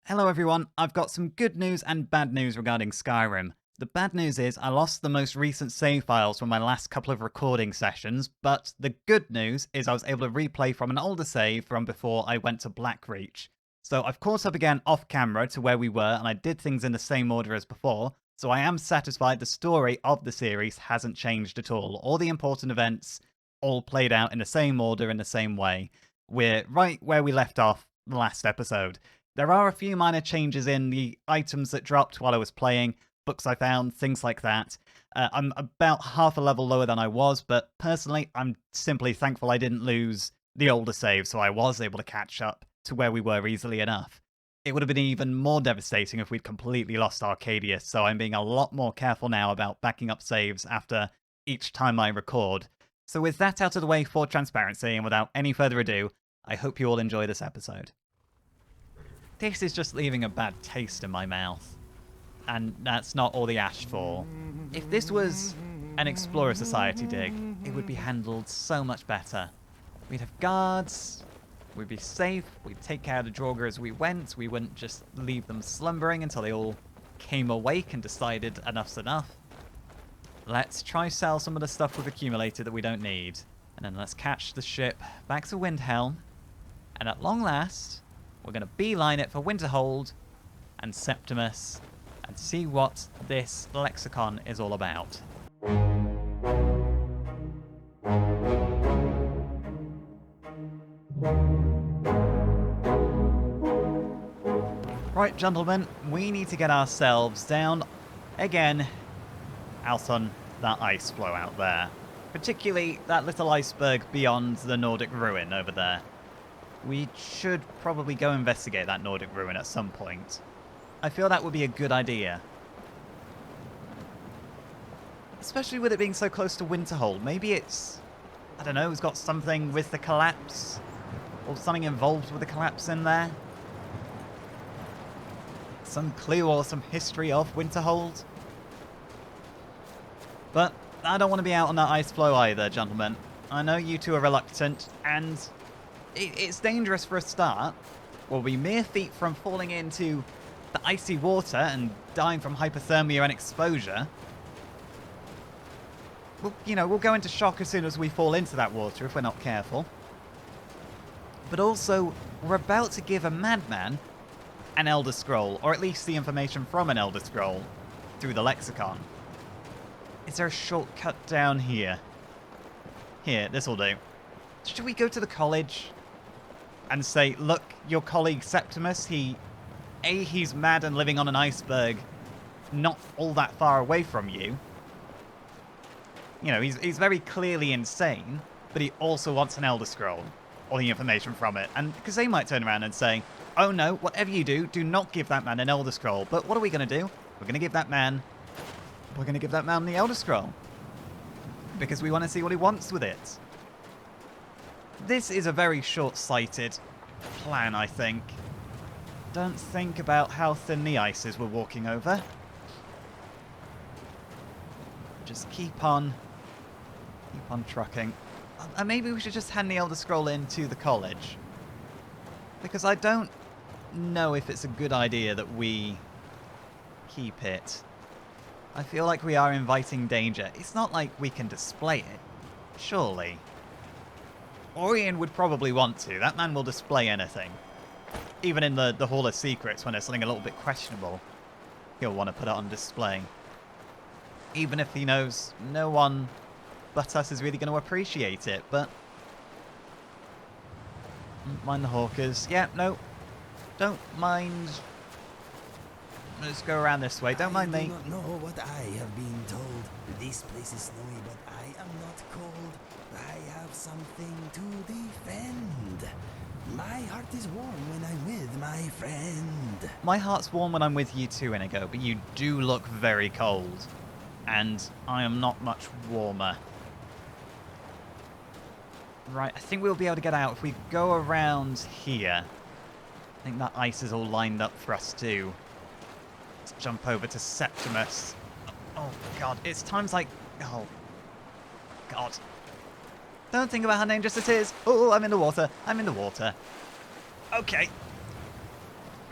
Hello everyone, I've got some good news and bad news regarding Skyrim. The bad news is I lost the most recent save files from my last couple of recording sessions, but the good news is I was able to replay from an older save from before I went to Blackreach. So I've caught up again off camera to where we were, and I did things in the same order as before, so I am satisfied the story of the series hasn't changed at all. All the important events all played out in the same order in the same way. We're right where we left off the last episode. There are a few minor changes in the items that dropped while I was playing, books I found, things like that. I'm about half a level lower than I was, but personally, I'm simply thankful I didn't lose the older save, so I was able to catch up to where we were easily enough. It would have been even more devastating if we'd completely lost Arcadia, so I'm being a lot more careful now about backing up saves after each time I record. So with that out of the way for transparency, and without any further ado, I hope you all enjoy this episode. This is just leaving a bad taste in my mouth. And that's not all the ash for. If this was an Explorer Society dig, it would be handled so much better. We'd have guards, we'd be safe, we'd take care of the Draugr as we went, we wouldn't just leave them slumbering until they all came awake and decided enough's enough. Let's try sell some of the stuff we've accumulated that we don't need. And then let's catch the ship back to Windhelm. And at long last, we're going to beeline it for Winterhold and Septimus and see what this lexicon is all about. Right, gentlemen, we need to get ourselves down again out on that ice floe out there. Particularly that little iceberg beyond the Nordic ruin over there. We should probably go investigate that Nordic ruin at some point. I feel that would be a good idea. Especially with it being so close to Winterhold. Maybe it's, I don't know, it's got something with the collapse. Or something involved with the collapse in there. Some clue or some history of Winterhold. But I don't want to be out on that ice floe either, gentlemen. I know you two are reluctant, and it's dangerous for a start. We'll be mere feet from falling into the icy water and dying from hypothermia and exposure. We'll go into shock as soon as we fall into that water if we're not careful. But also, we're about to give a madman an Elder Scroll, or at least the information from an Elder Scroll, through the Lexicon. Is there a shortcut down here? Here, this'll do. Should we go to the college and say, look, your colleague Septimus, he's mad and living on an iceberg not all that far away from you. You know, he's very clearly insane, but he also wants an Elder Scroll, or the information from it. And because they might turn around and say, oh no, whatever you do not give that man an Elder Scroll. But what are we going to do? We're going to give that man the Elder Scroll. Because we want to see what he wants with it. This is a very short-sighted plan, I think. Don't think about how thin the ice is we're walking over. Just keep on trucking. And maybe we should just hand the Elder Scroll in to the college. Because I don't know if it's a good idea that we keep it. I feel like we are inviting danger. It's not like we can display it, surely. Orion would probably want to. That man will display anything. Even in the Hall of Secrets, when there's something a little bit questionable, he'll want to put it on display. Even if he knows no one but us is really going to appreciate it, but... Mind the hawkers. Yeah, no. Don't mind... Let's go around this way. Don't mind me. I do not know what I have been told. This place is snowy, but I am not cold. I have something to defend. My heart is warm when I'm with my friend. My heart's warm when I'm with you too, Inigo, but you do look very cold. And I am not much warmer. Right, I think we'll be able to get out if we go around here. I think that ice is all lined up for us too. Let's jump over to Septimus. Oh god, it's times like... Oh god. Don't think about how dangerous it is. Oh, I'm in the water. I'm in the water. Okay.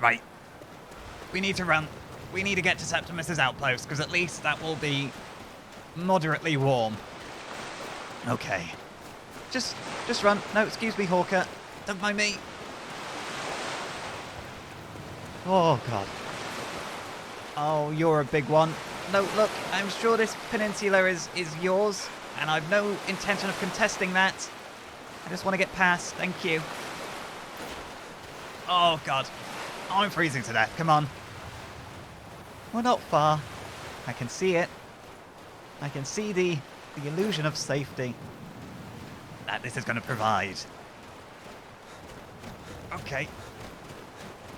Right. We need to run. We need to get to Septimus's outpost, because at least that will be moderately warm. Okay. Just run. No, excuse me, Hawker. Don't mind me. Oh, God. Oh, you're a big one. No, look, I'm sure this peninsula is yours, and I've no intention of contesting that. I just want to get past. Thank you. Oh, God. Oh, I'm freezing to death. Come on. We're not far. I can see it. I can see the illusion of safety that this is going to provide. Okay.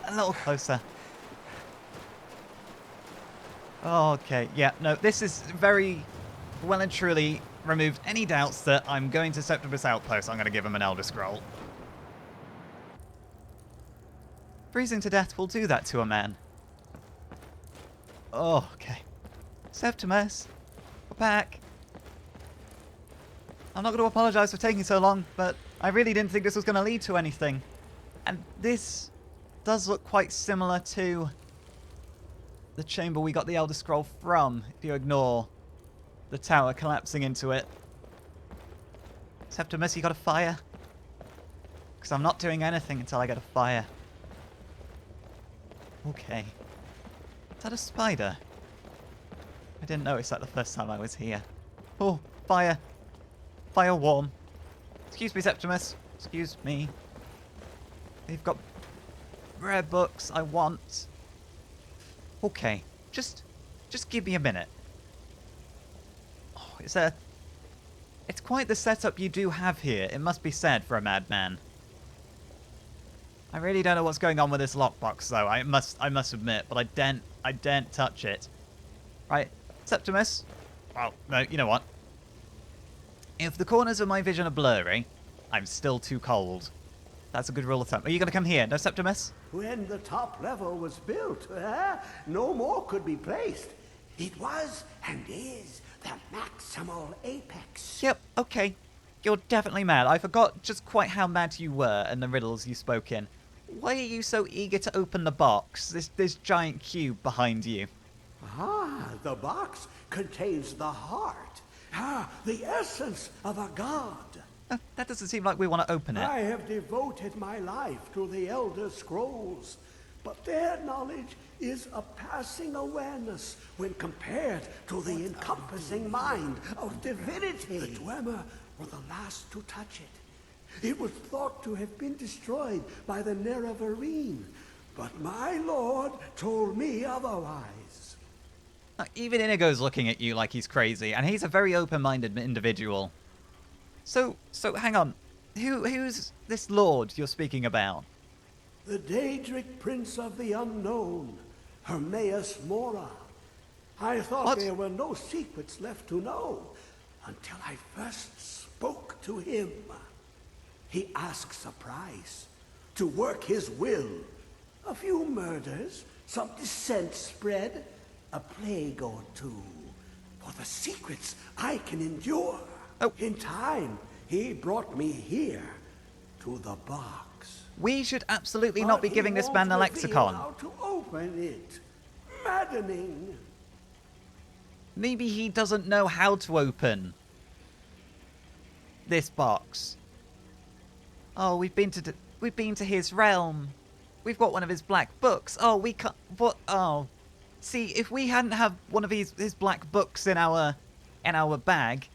A little closer. Okay, yeah, no, this is very well and truly removed any doubts that I'm going to Septimus Outpost. I'm going to give him an Elder Scroll. Freezing to death will do that to a man. Oh, okay. Septimus, we're back. I'm not going to apologise for taking so long, but I really didn't think this was going to lead to anything. And this does look quite similar to the chamber we got the Elder Scroll from, if you ignore the tower collapsing into it. Septimus, you got a fire? Because I'm not doing anything until I get a fire. Okay. Is that a spider? I didn't notice that the first time I was here. Oh, fire. Fire warm. Excuse me, Septimus. Excuse me. They've got rare books I want. Okay, just give me a minute. Oh, it's quite the setup you do have here, it must be said, for a madman. I really don't know what's going on with this lockbox, though. I must admit, but I daren't touch it. Right, Septimus. Well, no, you know what? If the corners of my vision are blurry, I'm still too cold. That's a good rule of thumb. Are you going to come here? No, Septimus? When the top level was built, no more could be placed. It was and is the maximal apex. Yep, okay. You're definitely mad. I forgot just quite how mad you were and the riddles you spoke in. Why are you so eager to open the box? This giant cube behind you. Ah, the box contains the heart. Ah, the essence of a god. That doesn't seem like we want to open it. I have devoted my life to the Elder Scrolls, but their knowledge is a passing awareness when compared to the encompassing mind of divinity. The Dwemer were the last to touch it. It was thought to have been destroyed by the Nerevarine, but my lord told me otherwise. Even Inigo's looking at you like he's crazy, and he's a very open-minded individual. So hang on. Who's this lord you're speaking about? The Daedric Prince of the Unknown, Hermaeus Mora. I thought What? there were no secrets left to know until I first spoke to him. He asks a price to work his will. A few murders, some dissent spread, a plague or two. For the secrets I can endure. Oh. In time, he brought me here to the box. We should absolutely not be giving this man the lexicon. How to open it. Maddening. Maybe he doesn't know how to open this box. Oh, we've been to his realm. We've got one of his black books. Oh, we can't. What? Oh, see, if we hadn't have one of his black books in our bag,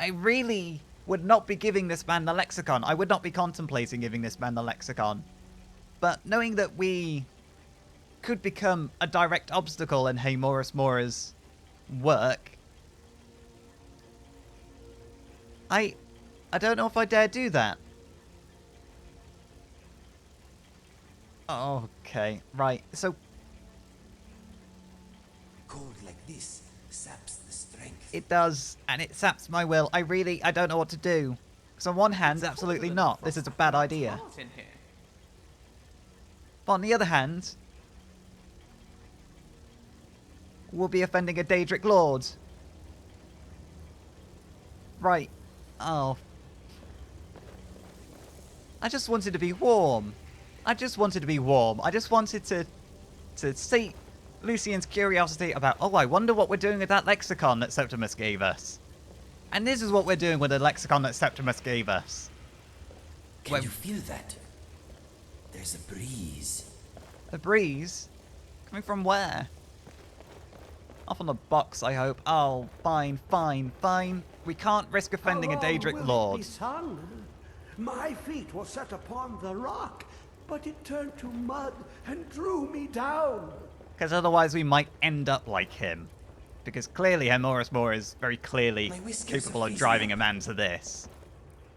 I really would not be giving this man the lexicon. I would not be contemplating giving this man the lexicon. But knowing that we could become a direct obstacle in Morris Mora's work, I don't know if I dare do that. Okay, right. So Cold like this saps the strength. it does, and it saps my will. I don't know what to do. Because on one hand, absolutely not. This is a bad idea. But on the other hand, we'll be offending a Daedric Lord. Right. Oh. I just wanted to be warm. I just wanted to be warm. I just wanted to to sate Lucian's curiosity about, oh, I wonder what we're doing with that lexicon that Septimus gave us. And this is what we're doing with the lexicon that Septimus gave us. Can you feel that? There's a breeze. A breeze? Coming from where? Off on the box, I hope. Oh, fine, fine, fine. We can't risk offending a Daedric Lord. Son? My feet were set upon the rock, but it turned to mud and drew me down. Because otherwise we might end up like him. Because clearly Hermoris Moore is very clearly capable of driving a man to this.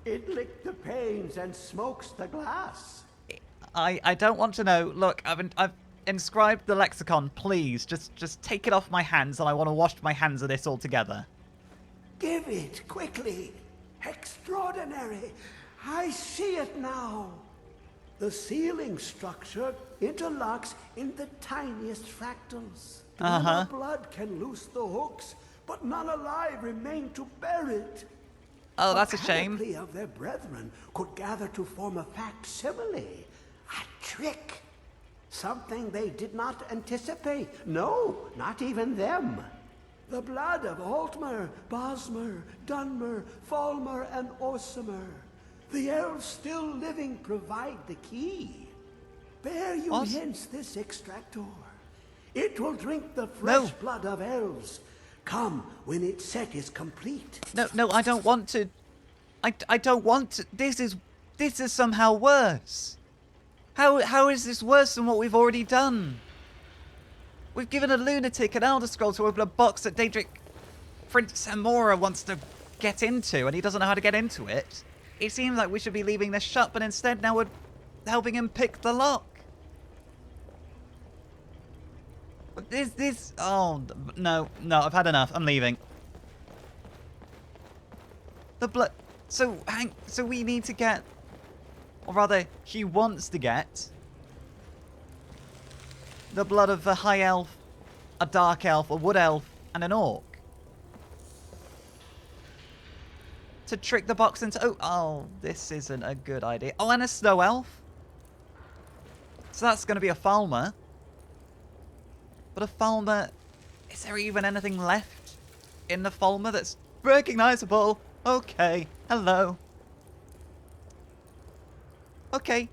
It licked the panes and smokes the glass. I don't want to know. Look, I've inscribed the lexicon. Please, just take it off my hands, and I want to wash my hands of this altogether. Give it, quickly. Extraordinary. I see it now. The ceiling structure interlocks in the tiniest fractals. The blood can loose the hooks, but none alive remain to bear it. Oh, that's a shame. The of their brethren could gather to form a facsimile. A trick. Something they did not anticipate. No, not even them. The blood of Altmer, Bosmer, Dunmer, Falmer, and Orsimer. The elves still living provide the key. Bear you hence this extractor. It will drink the fresh blood of elves. Come when its set is complete. No, I don't want to. I don't want to. This is somehow worse. How is this worse than what we've already done? We've given a lunatic an Elder Scroll to open a box that Daedric Prince Amora wants to get into, and he doesn't know how to get into it. It seems like we should be leaving this shut, but instead now we're helping him pick the lock. But oh, no, I've had enough. I'm leaving. The blood... So we need to get... Or rather, he wants to get... the blood of a high elf, a dark elf, a wood elf, and an orc. To trick the box into... Oh, this isn't a good idea. Oh, and a snow elf. So that's going to be a Thalmor. But a Thalmor... Is there even anything left in the Thalmor that's recognizable? Okay, hello. Okay.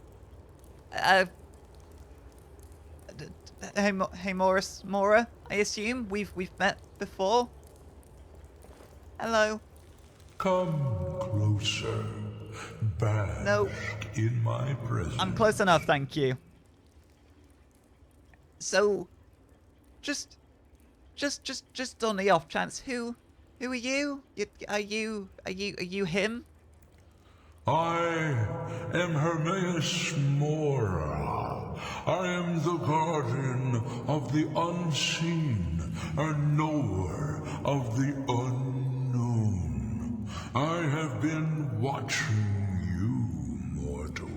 Hey, Morris Mora, I assume we've met before. Hello. Come closer. Bask in my presence. I'm close enough, thank you. So, just on the off chance, who are you? Are you him? I am Hermaeus Mora. I am the guardian of the unseen, a knower of the unknown. I have been watching you, mortal.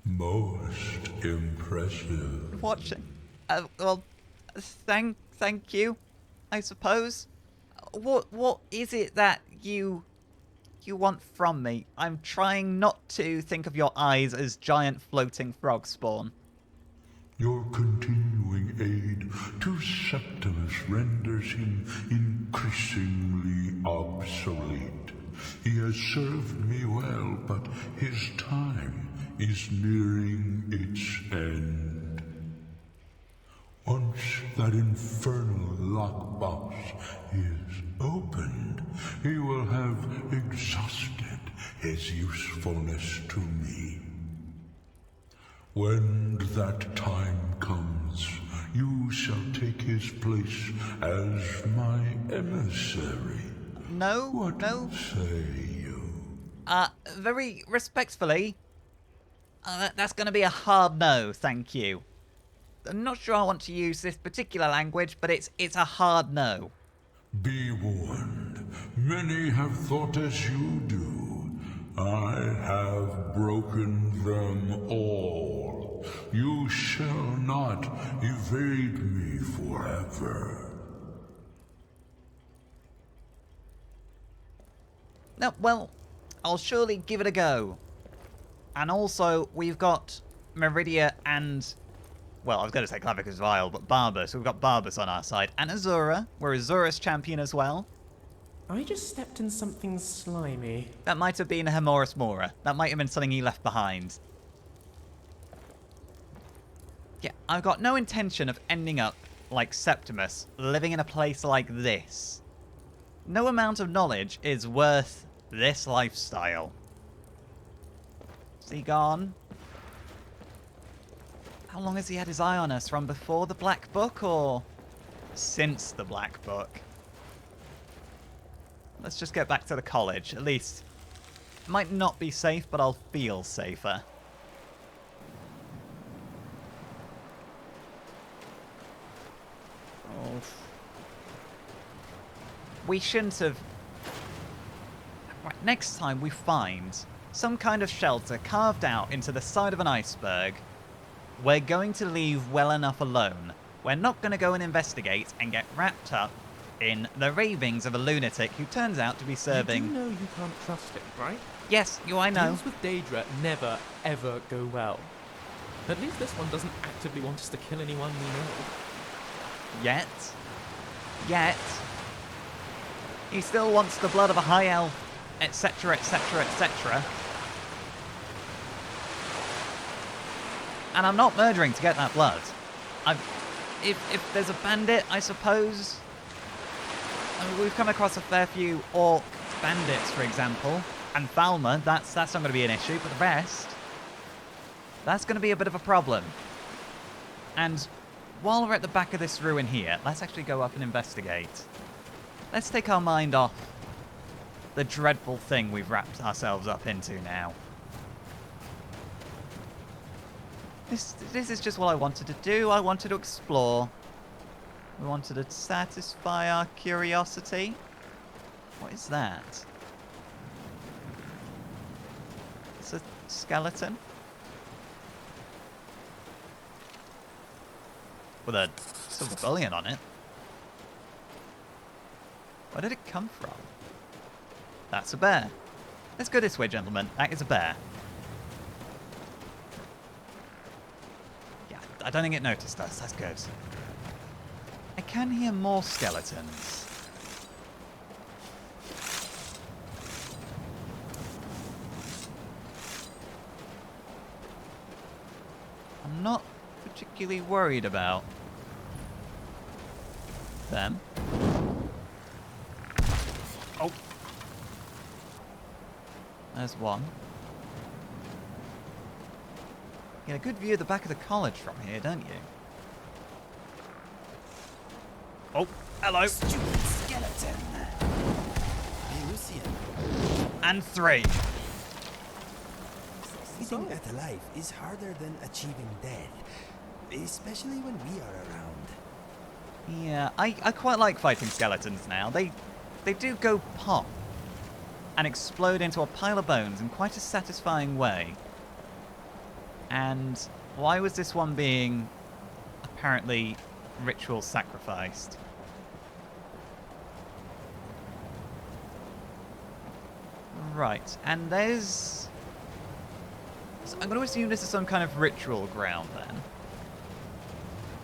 Most impressive. Watching? Well, thank you, I suppose. What is it that you want from me? I'm trying not to think of your eyes as giant floating frog spawn. Your continuing aid to Septimus renders him increasingly obsolete. He has served me well, but his time is nearing its end. Once that infernal lockbox is opened, he will have exhausted his usefulness to me. When that time comes, you shall take his place as my emissary. No. What say you? Very respectfully, that's going to be a hard no, thank you. I'm not sure I want to use this particular language, but it's a hard no. Be warned, many have thought as you do. I have broken them all. You shall not evade me forever. No, well, I'll surely give it a go. And also, we've got Meridia and... Well, I was going to say Clavicus Vile, but Barbus. We've got Barbus on our side. And Azura. We're Azura's champion as well. I just stepped in something slimy. That might have been a Hemoris Mora. That might have been something he left behind. Yeah, I've got no intention of ending up like Septimus, living in a place like this. No amount of knowledge is worth this lifestyle. Is he gone? How long has he had his eye on us? From before the Black Book or since the Black Book? Let's just get back to the college. At least, it might not be safe, but I'll feel safer. Oh. We shouldn't have... Right, next time we find some kind of shelter carved out into the side of an iceberg, we're going to leave well enough alone. We're not going to go and investigate and get wrapped up in the ravings of a lunatic who turns out to be serving... You do know you can't trust him, right? Yes, I know. Deals with Daedra never, ever go well. At least this one doesn't actively want us to kill anyone we know. Yet. He still wants the blood of a high elf, etc, etc, etc. And I'm not murdering to get that blood. If there's a bandit, I suppose... I mean, we've come across a fair few orc bandits, for example. And Thalmor, that's not going to be an issue, but the rest... That's going to be a bit of a problem. And while we're at the back of this ruin here, let's actually go up and investigate. Let's take our mind off the dreadful thing we've wrapped ourselves up into now. This is just what I wanted to do. I wanted to explore. We wanted to satisfy our curiosity. What is that? It's a skeleton. With a silver bullion on it. Where did it come from? That's a bear. Let's go this way, gentlemen. That is a bear. Yeah, I don't think it noticed us. That's good. I can hear more skeletons. I'm not particularly worried about them. Oh. There's one. You get a good view of the back of the college from here, don't you? Oh, hello. Stupid skeleton. Ursine. And 3. Keeping that alive is harder than achieving death, especially when we are around. Yeah, I quite like fighting skeletons now. They do go pop and explode into a pile of bones in quite a satisfying way. And why was this one being apparently ritual sacrificed? Right, and there's... So I'm going to assume this is some kind of ritual ground then.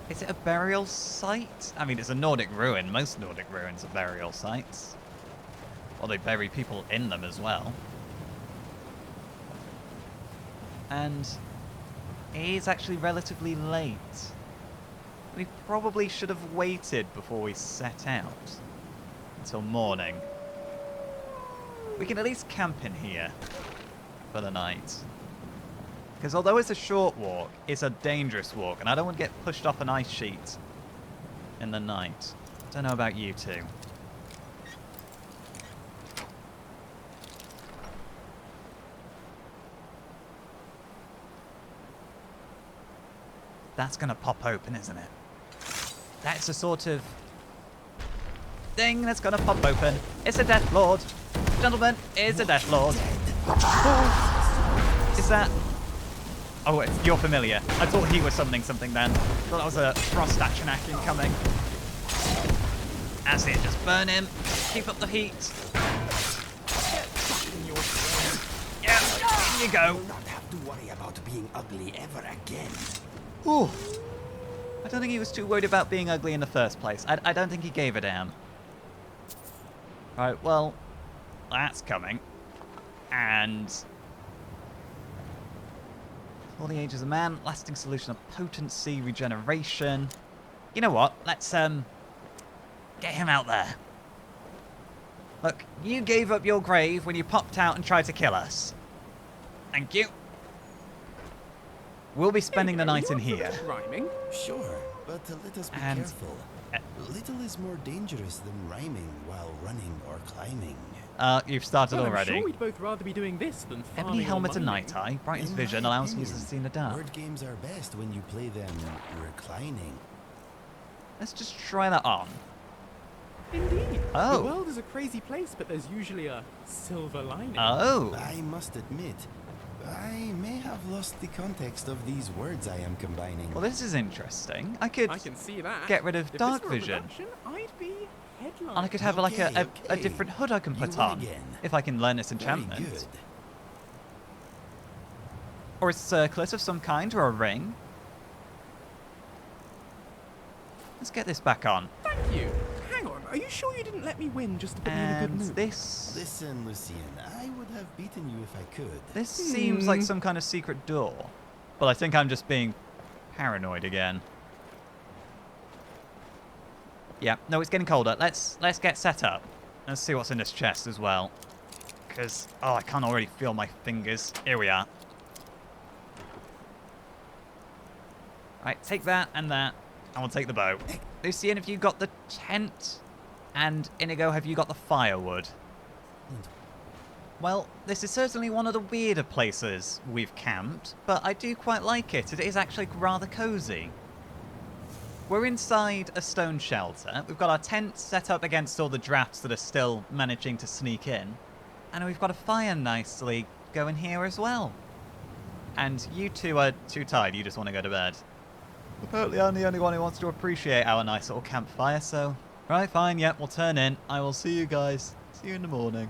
Is it a burial site? I mean, it's a Nordic ruin. Most Nordic ruins are burial sites. Or they bury people in them as well. And it is actually relatively late. We probably should have waited before we set out until morning. We can at least camp in here for the night. Because although it's a short walk, it's a dangerous walk, and I don't want to get pushed off an ice sheet in the night. Don't know about you two. That's going to pop open, isn't it? That's a sort of thing that's going to pop open. It's a Death Lord. Gentlemen, it's a Death Lord. Oh. Is that... Oh, you're familiar. I thought he was summoning something then. Thought that was a frost action incoming. That's it, just burn him. Keep up the heat. Yeah, in you go. to worry about being ugly ever again. Ooh. I don't think he was too worried about being ugly in the first place. I don't think he gave a damn. Right, well, that's coming. And... For the Ages of Man, lasting solution of potency, regeneration. You know what? Let's, get him out there. Look, you gave up your grave when you popped out and tried to kill us. Thank you. We'll be spending the night in here. Rhyming? Sure, but let us be careful. Little is more dangerous than rhyming while running or climbing. You've started Well, already. I'm sure we'd both rather be doing this than farming Ebony or helmet and mining. night eye. Brightens In vision, my allows opinion, users to see in the dark. Word games are best when you play them reclining. Let's just try that on. Indeed. Oh. The world is a crazy place, but there's usually a silver lining. Oh. I must admit, I may have lost the context of these words I am combining. Well, this is interesting. I could I can see that. get rid of If dark this were a vision. production, I'd be headline. And I could have like a Okay. different hood I can You put win on. again. If I can learn this Very enchantment. good. Or a circlet of some kind, or a ring. Let's get this back on. Thank you. Hang on. Are you sure you didn't let me win just to put me in a good And mood? this... Listen, Lucien, I would have beaten you if I could. This seems like some kind of secret door. But I think I'm just being paranoid again. Yeah, no, it's getting colder. Let's get set up. Let's see what's in this chest as well. Because, oh, I can already feel my fingers. Here we are. Right, take that and that. And we'll take the bow. Lucien, have you got the tent? And Inigo, have you got the firewood? Well, this is certainly one of the weirder places we've camped, but I do quite like it. It is actually rather cozy. We're inside a stone shelter. We've got our tent set up against all the drafts that are still managing to sneak in. And we've got a fire nicely going here as well. And you two are too tired. You just want to go to bed. Apparently I'm the only one who wants to appreciate our nice little campfire, so... Right, fine, yep, we'll turn in. I will see you guys. See you in the morning.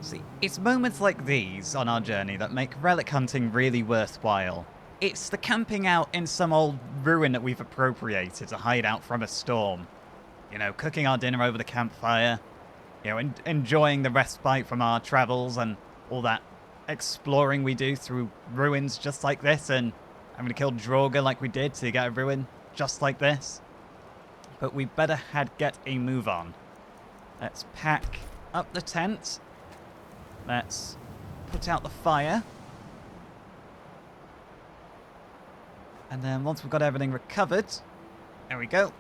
See, it's moments like these on our journey that make relic hunting really worthwhile. It's the camping out in some old ruin that we've appropriated to hide out from a storm. You know, cooking our dinner over the campfire. You know, enjoying the respite from our travels and all that exploring we do through ruins just like this, and having to kill Draugr like we did to get a ruin just like this. But we better get a move on. Let's pack up the tent. Let's put out the fire. And then once we've got everything recovered, there we go,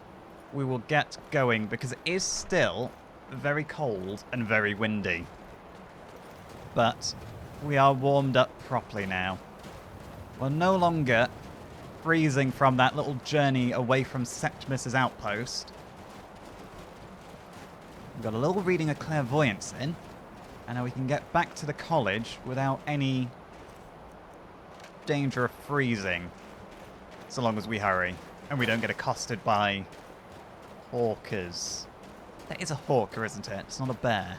we will get going, because it is still very cold and very windy. But we are warmed up properly now. We're no longer freezing from that little journey away from Septimus's outpost. We've got a little reading of clairvoyance in, and now we can get back to the college without any danger of freezing, so long as we hurry and we don't get accosted by hawkers. That is a hawker, isn't it? It's not a bear.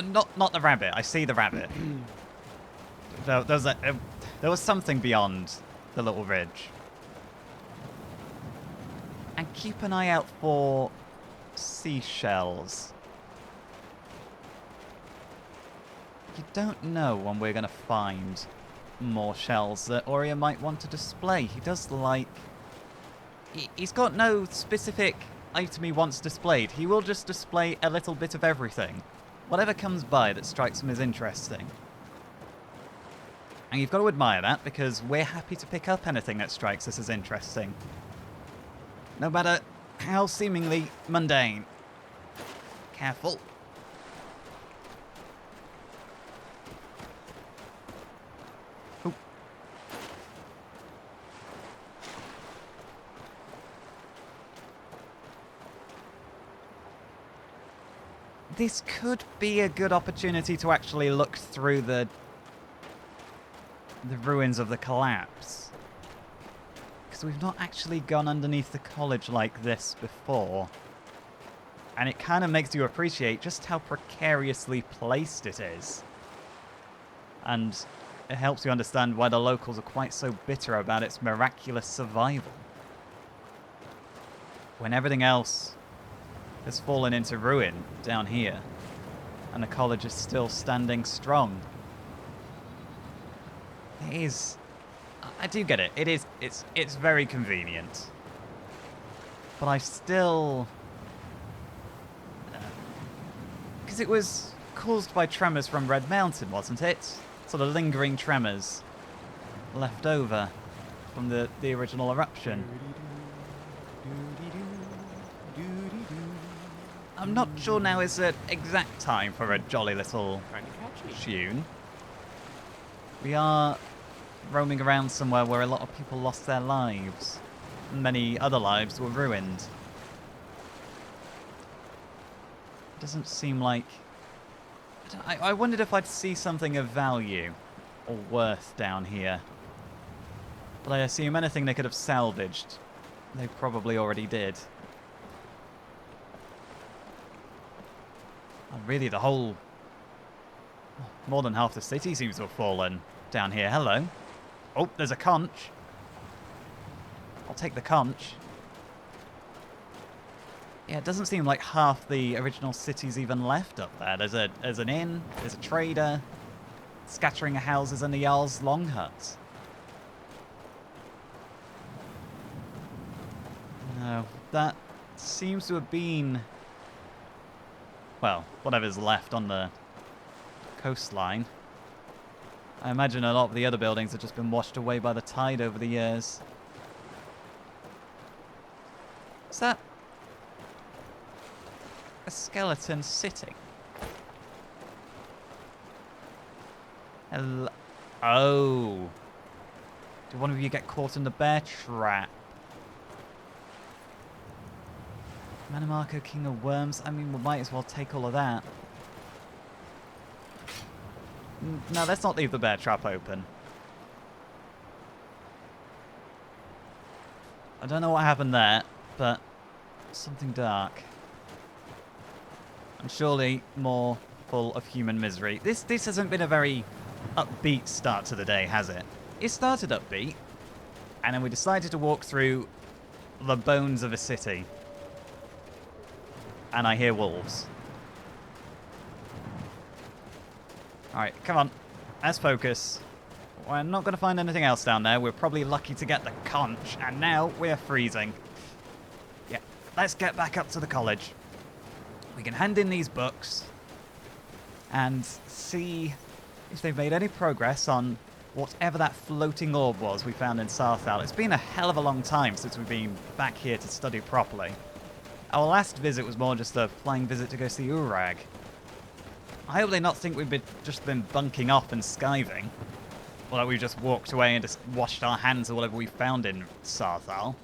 Not the rabbit. I see the rabbit. There was something beyond the little ridge. And keep an eye out for seashells. You don't know when we're going to find more shells that Aurea might want to display. He does like... He's got no specific item he wants displayed. He will just display a little bit of everything. Whatever comes by that strikes him as interesting. And you've got to admire that, because we're happy to pick up anything that strikes us as interesting. No matter how seemingly mundane. Careful. Ooh. This could be a good opportunity to actually look through the ruins of the collapse. Because we've not actually gone underneath the college like this before. And it kind of makes you appreciate just how precariously placed it is. And it helps you understand why the locals are quite so bitter about its miraculous survival. When everything else has fallen into ruin down here, and the college is still standing strong. It is... I do get it. It's very convenient. But I still... Because it was caused by tremors from Red Mountain, wasn't it? Sort of lingering tremors left over from the original eruption. I'm not sure now is the exact time for a jolly little tune. We are roaming around somewhere where a lot of people lost their lives. Many other lives were ruined. Doesn't seem like... I wondered if I'd see something of value or worth down here. But I assume anything they could have salvaged, they probably already did. And really, the whole... more than half the city seems to have fallen down here. Hello. Oh, there's a conch. I'll take the conch. Yeah, it doesn't seem like half the original city's even left up there. There's an inn, there's a trader, scattering of houses and the Jarl's long hut. No, that seems to have been... well, whatever's left on the coastline. I imagine a lot of the other buildings have just been washed away by the tide over the years. Is that a skeleton sitting? Hello? Oh. Did one of you get caught in the bear trap? Manimarco, King of Worms. I mean, we might as well take all of that. No, let's not leave the bear trap open. I don't know what happened there, but something dark. And surely more full of human misery. This hasn't been a very upbeat start to the day, has it? It started upbeat, and then we decided to walk through the bones of a city. And I hear wolves. Alright, come on. Let's focus. We're not going to find anything else down there. We're probably lucky to get the conch, and now we're freezing. Yeah, let's get back up to the college. We can hand in these books and see if they've made any progress on whatever that floating orb was we found in Sarthal. It's been a hell of a long time since we've been back here to study properly. Our last visit was more just a flying visit to go see Urag. I hope they not think we've just been bunking off and skiving. Or that we've just walked away and just washed our hands of whatever we found in Sarthal.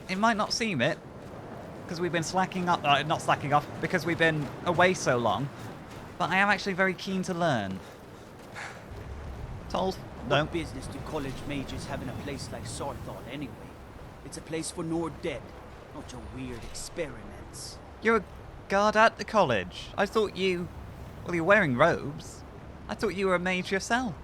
It might not seem it, because we've been slacking up, not slacking off, because we've been away so long. But I am actually very keen to learn. Told? No. What business do college mages have in a place like Sarthal anyway? It's a place for Nord dead, not your weird experiments. You're a guard at the college. I thought you... well, you're wearing robes. I thought you were a mage yourself.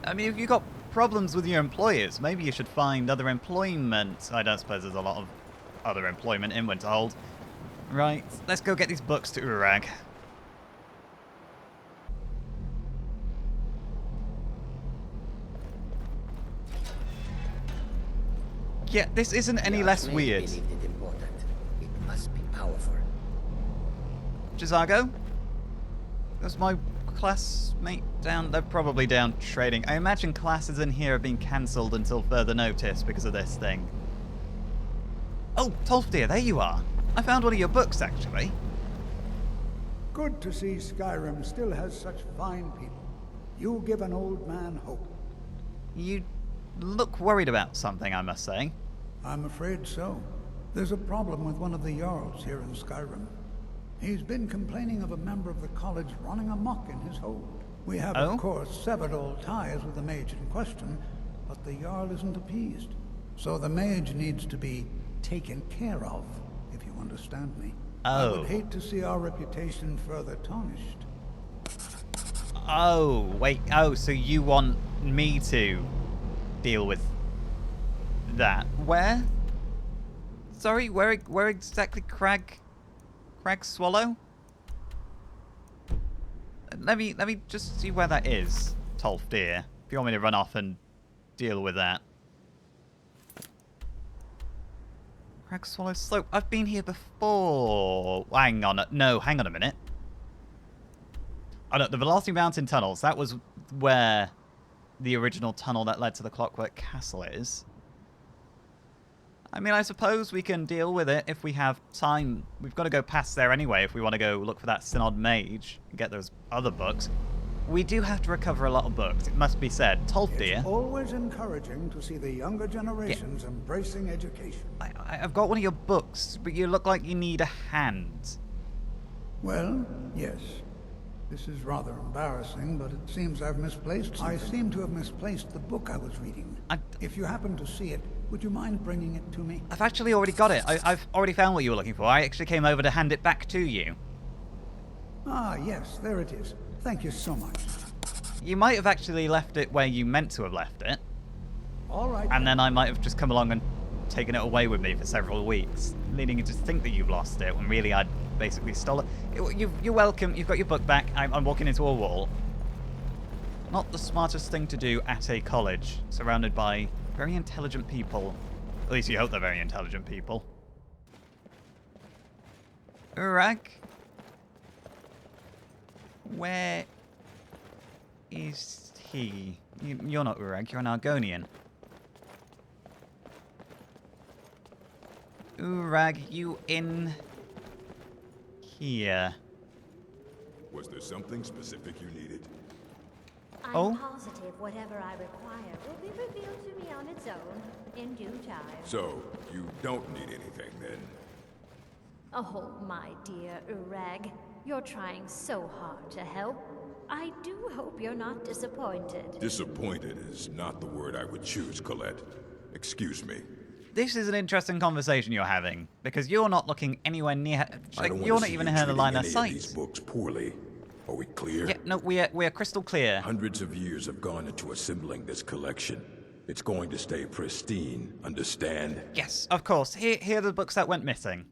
I mean, if you've got problems with your employers, maybe you should find other employment. I don't suppose there's a lot of other employment in Winterhold. Right, let's go get these books to Urag. Yeah, this isn't any less weird. It must be powerful. Jazago? That's my classmate down. They're probably down trading. I imagine classes in here are being cancelled until further notice because of this thing. Oh, Tolfdir, there you are. I found one of your books, actually. Good to see Skyrim still has such fine people. You give an old man hope. You look worried about something, I must say. I'm afraid so. There's a problem with one of the Jarls here in Skyrim. He's been complaining of a member of the college running amok in his hold. We have, of course, severed all ties with the mage in question, but the Jarl isn't appeased. So the mage needs to be taken care of, if you understand me. I would hate to see our reputation further tarnished. Oh, wait. Oh, so you want me to deal with that? Where? Sorry, where exactly, Crag Swallow? Let me just see where that is, Tolf dear. If you want me to run off and deal with that. Crag Swallow Slope. I've been here before. Hang on. No, hang on a minute. Oh, no, the Velocity Mountain tunnels. That was where the original tunnel that led to the Clockwork Castle is. I mean, I suppose we can deal with it if we have time. We've got to go past there anyway if we want to go look for that Synod Mage and get those other books. We do have to recover a lot of books, it must be said. Tolfdir. It's always encouraging to see the younger generations embracing education. I've got one of your books, but you look like you need a hand. Well, yes. This is rather embarrassing, but it seems I've misplaced something. I seem to have misplaced the book I was reading. If you happen to see it, would you mind bringing it to me? I've actually already got it. I've already found what you were looking for. I actually came over to hand it back to you. Ah, yes, there it is. Thank you so much. You might have actually left it where you meant to have left it. All right. And then I might have just come along and taken it away with me for several weeks, leading you to think that you've lost it, when really I'd basically stole it. You're welcome. You've got your book back. I'm walking into a wall. Not the smartest thing to do at a college, surrounded by very intelligent people. At least you hope they're very intelligent people. Urag? Where is he? You're not Urag, you're an Argonian. Urag, you in here? Was there something specific you needed? Oh? I'm positive whatever I require will be revealed to me on its own in due time. So, you don't need anything then? Oh, my dear Urag, you're trying so hard to help. I do hope you're not disappointed. Disappointed is not the word I would choose, Colette. Excuse me. This is an interesting conversation you're having, because you're not looking anywhere near. You're not even in her line of sight. These books poorly. Are we clear? Yeah, no, we're crystal clear. Hundreds of years have gone into assembling this collection. It's going to stay pristine, understand? Yes, of course. Here are the books that went missing.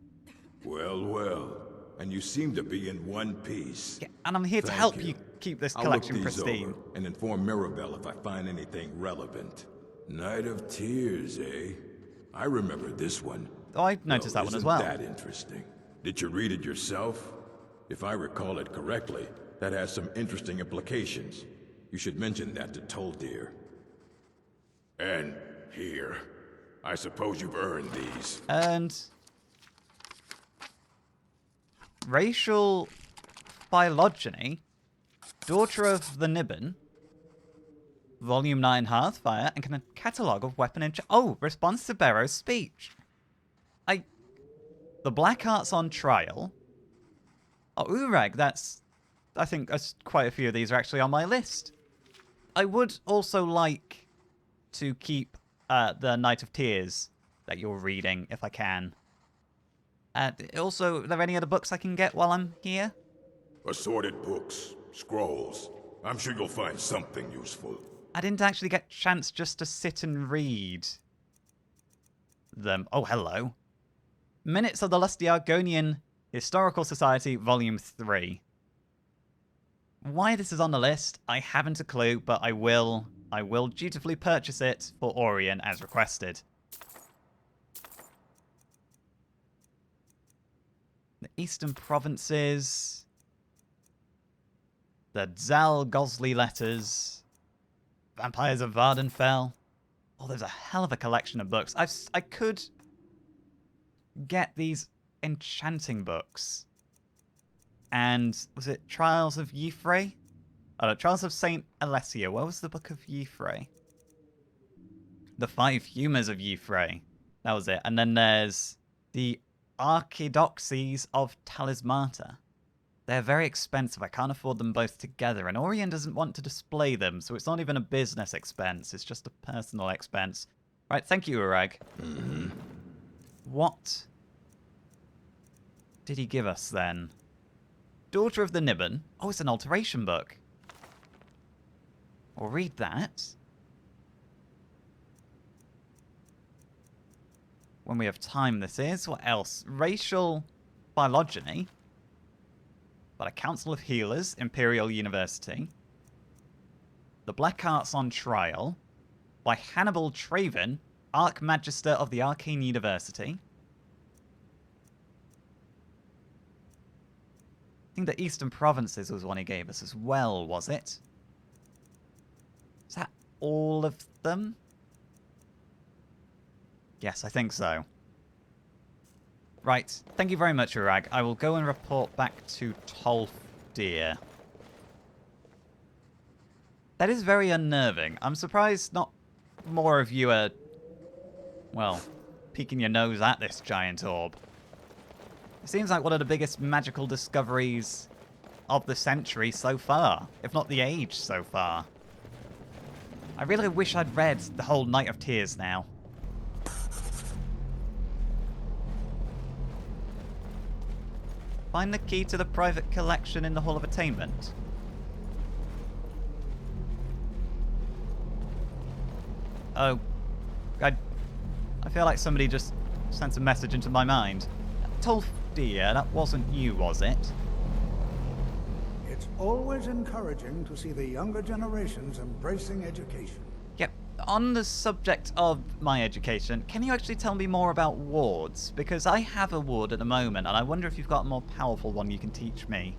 Well, well. And you seem to be in one piece. Yeah, and I'm here to help you keep this collection I'll look these pristine. over and inform Mirabelle if I find anything relevant. Night of Tears, eh? I remember this one. Oh, I noticed that one as well. Isn't that interesting? Did you read it yourself? If I recall it correctly, that has some interesting implications. You should mention that to Toldir. And here. I suppose you've earned these. And racial phylogeny, daughter of the Nibbon, Volume 9 Hearthfire, and a catalogue of weapon and... Oh, response to Barrow's speech. The Black Art's on trial. Oh, Urag, that's... I think quite a few of these are actually on my list. I would also like to keep the Night of Tears that you're reading, if I can. Also, are there any other books I can get while I'm here? Assorted books, scrolls. I'm sure you'll find something useful. I didn't actually get a chance just to sit and read them. Oh, hello. Minutes of the Lusty Argonian Historical Society, Volume 3. Why this is on the list, I haven't a clue, but I will dutifully purchase it for Orion as requested. The Eastern Provinces. The Zal Gosley Letters. Vampires of Vardenfell. Oh, there's a hell of a collection of books. I could get these enchanting books. And was it Trials of Yffrey? Oh, no, Trials of Saint Alessia. Where was the Book of Yffrey? The 5 Humours of Yffrey. That was it. And then there's the Archidoxes of Talismata. They're very expensive. I can't afford them both together. And Orion doesn't want to display them, so it's not even a business expense. It's just a personal expense. Right, thank you, Urag. Mm-hmm. What did he give us then? Daughter of the Nibbon. Oh, it's an alteration book. We'll read that. When we have time, this is. What else? Racial phylogeny. By a Council of Healers, Imperial University. The Black Arts on Trial. By Hannibal Traven, Archmagister of the Arcane University. I think the Eastern Provinces was one he gave us as well, was it? Is that all of them? Yes, I think so. Right, thank you very much, Urag. I will go and report back to Tolfdir. That is very unnerving. I'm surprised not more of you are, well, peeking your nose at this giant orb. It seems like one of the biggest magical discoveries of the century so far, if not the age so far. I really wish I'd read the whole Night of Tears now. Find the key to the private collection in the Hall of Attainment. Oh, I feel like somebody just sent a message into my mind. Tolfdir, that wasn't you, was it? It's always encouraging to see the younger generations embracing education. Yep. On the subject of my education, can you actually tell me more about wards? Because I have a ward at the moment, and I wonder if you've got a more powerful one you can teach me.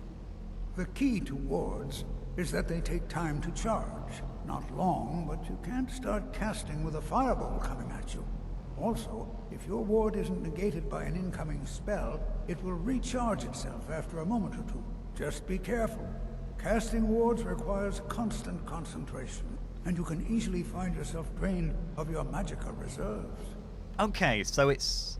The key to wards is that they take time to charge. Not long, but you can't start casting with a fireball coming at you. Also, if your ward isn't negated by an incoming spell, it will recharge itself after a moment or two. Just be careful. Casting wards requires constant concentration, and you can easily find yourself drained of your magicka reserves. Okay, so it's...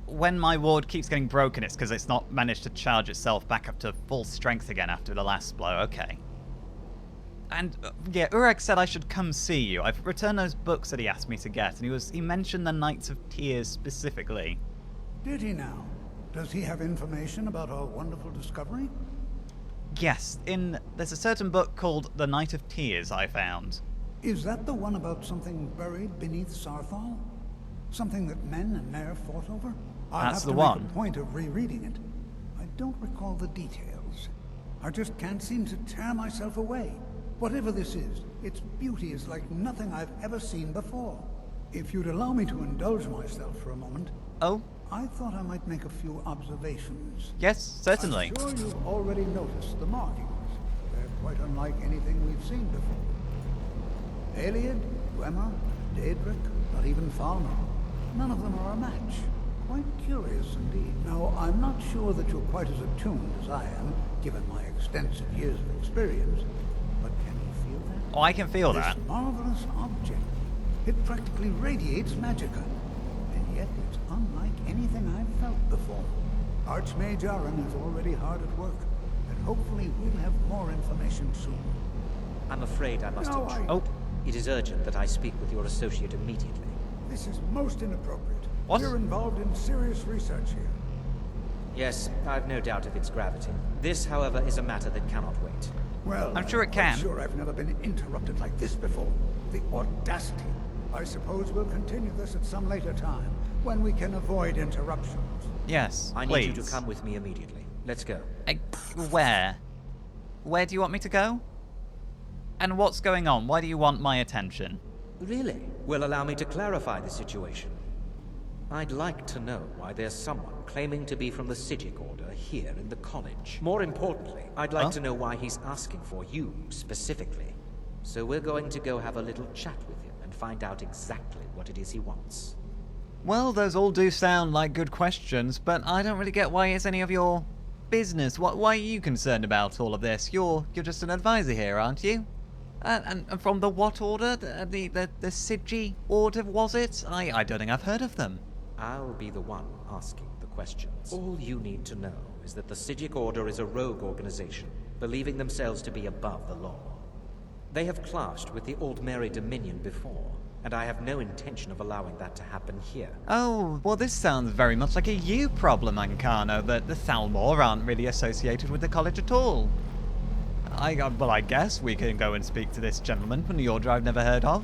when my ward keeps getting broken, it's because it's not managed to charge itself back up to full strength again after the last blow. Okay. And, yeah, Urag said I should come see you. I've returned those books that he asked me to get, and he mentioned the Knights of Tears specifically. Did he now? Does he have information about our wonderful discovery? Yes, there's a certain book called The Night of Tears I found. Is that the one about something buried beneath Sarthal? Something that men and Mare fought over? I'll have to make a point of rereading it. I don't recall the details. I just can't seem to tear myself away. Whatever this is, its beauty is like nothing I've ever seen before. If you'd allow me to indulge myself for a moment... Oh? I thought I might make a few observations. Yes, certainly. I'm sure you've already noticed the markings. They're quite unlike anything we've seen before. Aliad, Dwemer, Daedric, not even Thalmor. None of them are a match. Quite curious indeed. Now, I'm not sure that you're quite as attuned as I am, given my extensive years of experience. But can you feel that? Oh, I can feel that. This marvelous object. It practically radiates magicka. And yet it's unlike anything I've felt before. Archmage Aaron is already hard at work. And hopefully we'll have more information soon. I'm afraid I must intrude. Oh. It is urgent that I speak with your associate immediately. This is most inappropriate. What? You're involved in serious research here. Yes, I've no doubt of its gravity. This, however, is a matter that cannot wait. Well, I'm sure it can. I'm sure I've never been interrupted like this before. The audacity. I suppose we'll continue this at some later time, when we can avoid interruptions. Yes, I please. need you to come with me immediately. Let's go. Where? Where do you want me to go? And what's going on? Why do you want my attention? Really? Well, allow me to clarify the situation. I'd like to know why there's someone claiming to be from the Psijic Order here in the college. More importantly, I'd like to know why he's asking for you, specifically. So we're going to go have a little chat with him and find out exactly what it is he wants. Well, those all do sound like good questions, but I don't really get why it's any of your business. Why are you concerned about all of this? You're just an advisor here, aren't you? And from the what order? The Psijic Order, was it? I don't think I've heard of them. I'll be the one asking the questions. All you need to know is that the Psijic Order is a rogue organization, believing themselves to be above the law. They have clashed with the Aldmeri Dominion before, and I have no intention of allowing that to happen here. Oh, well this sounds very much like a you problem, Ancano, that the Thalmor aren't really associated with the college at all. Well, I guess we can go and speak to this gentleman from the order I've never heard of.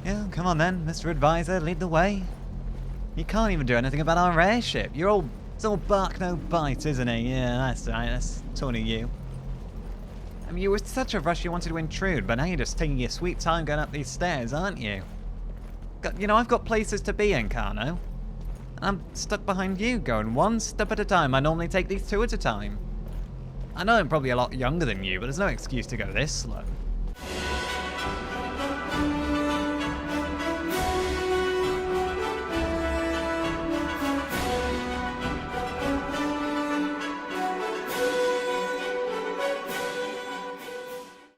Yeah, come on then, Mr. Advisor, lead the way. You can't even do anything about our airship. It's all bark, no bite, isn't it? Yeah, that's right, that's totally you. I mean, you were such a rush you wanted to intrude, but now you're just taking your sweet time going up these stairs, aren't you? I've got places to be in, Carno. And I'm stuck behind you, going one step at a time. I normally take these two at a time. I know I'm probably a lot younger than you, but there's no excuse to go this slow.